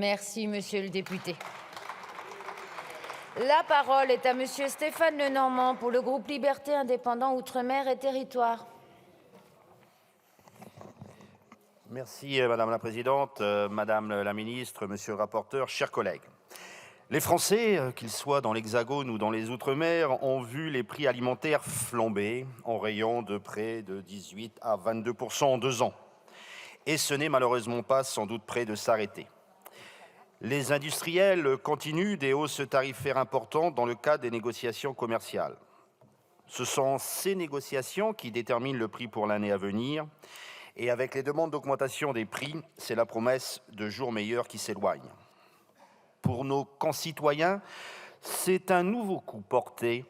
Merci, monsieur le député. La parole est à monsieur Stéphane Lenormand pour le groupe Liberté, Indépendants, Outre-mer et Territoires. Merci Madame la Présidente, Madame la Ministre, Monsieur le rapporteur, chers collègues. Les Français, qu'ils soient dans l'Hexagone ou dans les Outre-mer, ont vu les prix alimentaires flamber en rayon de près de 18 à 22% en 2 ans. Et ce n'est malheureusement pas sans doute près de s'arrêter. Les industriels continuent des hausses tarifaires importantes dans le cadre des négociations commerciales. Ce sont ces négociations qui déterminent le prix pour l'année à venir. Et avec les demandes d'augmentation des prix, c'est la promesse de jours meilleurs qui s'éloigne. Pour nos concitoyens, c'est un nouveau coup porté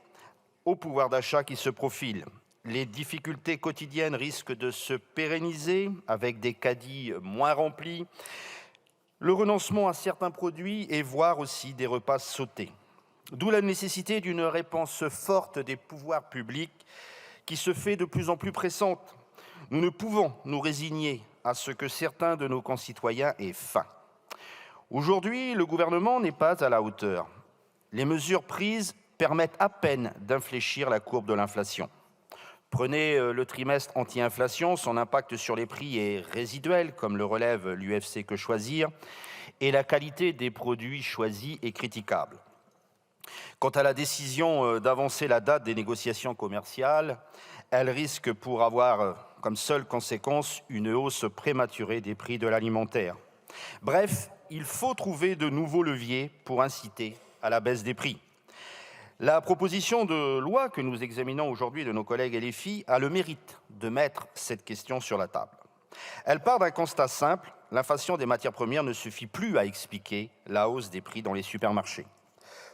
au pouvoir d'achat qui se profile. Les difficultés quotidiennes risquent de se pérenniser avec des caddies moins remplis, le renoncement à certains produits et voire aussi des repas sautés. D'où la nécessité d'une réponse forte des pouvoirs publics qui se fait de plus en plus pressante. Nous ne pouvons nous résigner à ce que certains de nos concitoyens aient faim. Aujourd'hui, le gouvernement n'est pas à la hauteur. Les mesures prises permettent à peine d'infléchir la courbe de l'inflation. Prenez le trimestre anti-inflation, son impact sur les prix est résiduel, comme le relève l'UFC Que Choisir, et la qualité des produits choisis est critiquable. Quant à la décision d'avancer la date des négociations commerciales, elle risque pour avoir comme seule conséquence une hausse prématurée des prix de l'alimentaire. Bref, il faut trouver de nouveaux leviers pour inciter à la baisse des prix. La proposition de loi que nous examinons aujourd'hui de nos collègues LFI a le mérite de mettre cette question sur la table. Elle part d'un constat simple, l'inflation des matières premières ne suffit plus à expliquer la hausse des prix dans les supermarchés.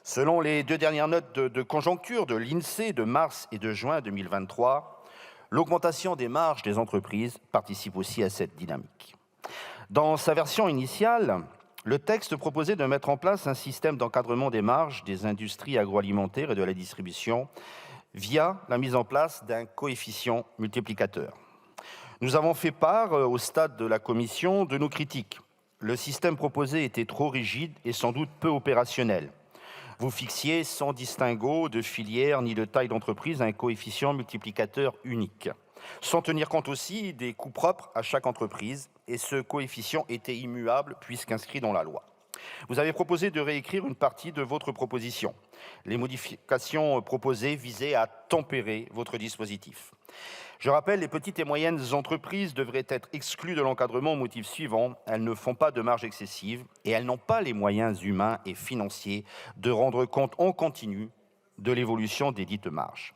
Selon les 2 dernières notes de conjoncture de l'INSEE de mars et de juin 2023, l'augmentation des marges des entreprises participe aussi à cette dynamique. Dans sa version initiale, le texte proposait de mettre en place un système d'encadrement des marges des industries agroalimentaires et de la distribution via la mise en place d'un coefficient multiplicateur. Nous avons fait part, au stade de la commission, de nos critiques. Le système proposé était trop rigide et sans doute peu opérationnel. Vous fixiez sans distinguo de filière ni de taille d'entreprise un coefficient multiplicateur unique, sans tenir compte aussi des coûts propres à chaque entreprise, et ce coefficient était immuable puisqu'inscrit dans la loi. Vous avez proposé de réécrire une partie de votre proposition. Les modifications proposées visaient à tempérer votre dispositif. Je rappelle, les petites et moyennes entreprises devraient être exclues de l'encadrement au motif suivant: elles ne font pas de marge excessive et elles n'ont pas les moyens humains et financiers de rendre compte en continu de l'évolution des dites marges.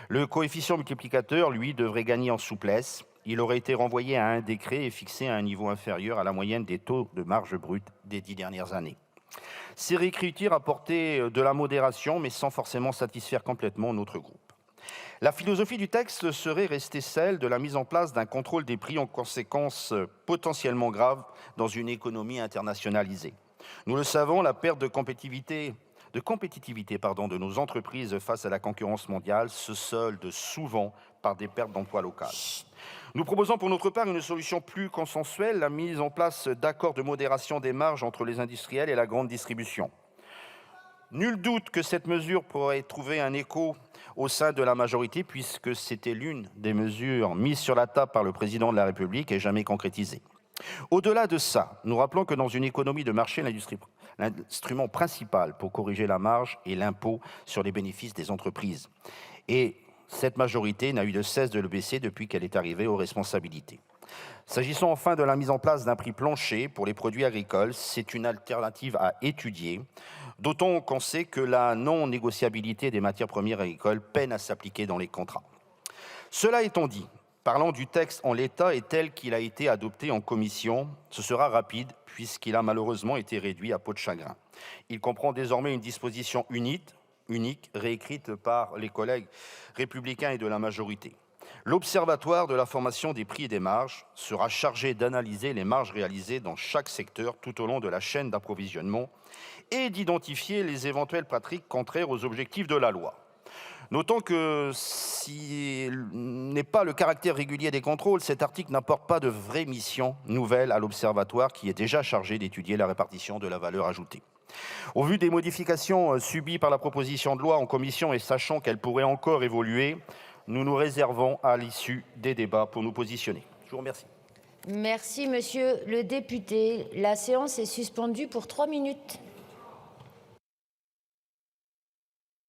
Le coefficient multiplicateur, lui, devrait gagner en souplesse. Il aurait été renvoyé à un décret et fixé à un niveau inférieur à la moyenne des taux de marge brute des 10 dernières années. Ces réécritures apportaient de la modération, mais sans forcément satisfaire complètement notre groupe. La philosophie du texte serait restée celle de la mise en place d'un contrôle des prix en conséquences potentiellement graves dans une économie internationalisée. Nous le savons, la perte de compétitivité de nos entreprises face à la concurrence mondiale se solde souvent par des pertes d'emplois locales. Nous proposons pour notre part une solution plus consensuelle, la mise en place d'accords de modération des marges entre les industriels et la grande distribution. Nul doute que cette mesure pourrait trouver un écho au sein de la majorité, puisque c'était l'une des mesures mises sur la table par le président de la République et jamais concrétisée. Au-delà de ça, nous rappelons que dans une économie de marché, l'instrument principal pour corriger la marge est l'impôt sur les bénéfices des entreprises. Et cette majorité n'a eu de cesse de le baisser depuis qu'elle est arrivée aux responsabilités. S'agissant enfin de la mise en place d'un prix plancher pour les produits agricoles, c'est une alternative à étudier, d'autant qu'on sait que la non-négociabilité des matières premières agricoles peine à s'appliquer dans les contrats. Cela étant dit, parlant du texte en l'état et tel qu'il a été adopté en commission, ce sera rapide puisqu'il a malheureusement été réduit à peau de chagrin. Il comprend désormais une disposition unique, réécrite par les collègues républicains et de la majorité. L'Observatoire de la formation des prix et des marges sera chargé d'analyser les marges réalisées dans chaque secteur tout au long de la chaîne d'approvisionnement et d'identifier les éventuelles pratiques contraires aux objectifs de la loi. Notons que s'il n'est pas le caractère régulier des contrôles, cet article n'apporte pas de vraie mission nouvelle à l'Observatoire qui est déjà chargé d'étudier la répartition de la valeur ajoutée. Au vu des modifications subies par la proposition de loi en commission et sachant qu'elle pourrait encore évoluer, nous nous réservons à l'issue des débats pour nous positionner. Je vous remercie. Merci, monsieur le député. La séance est suspendue pour 3 minutes.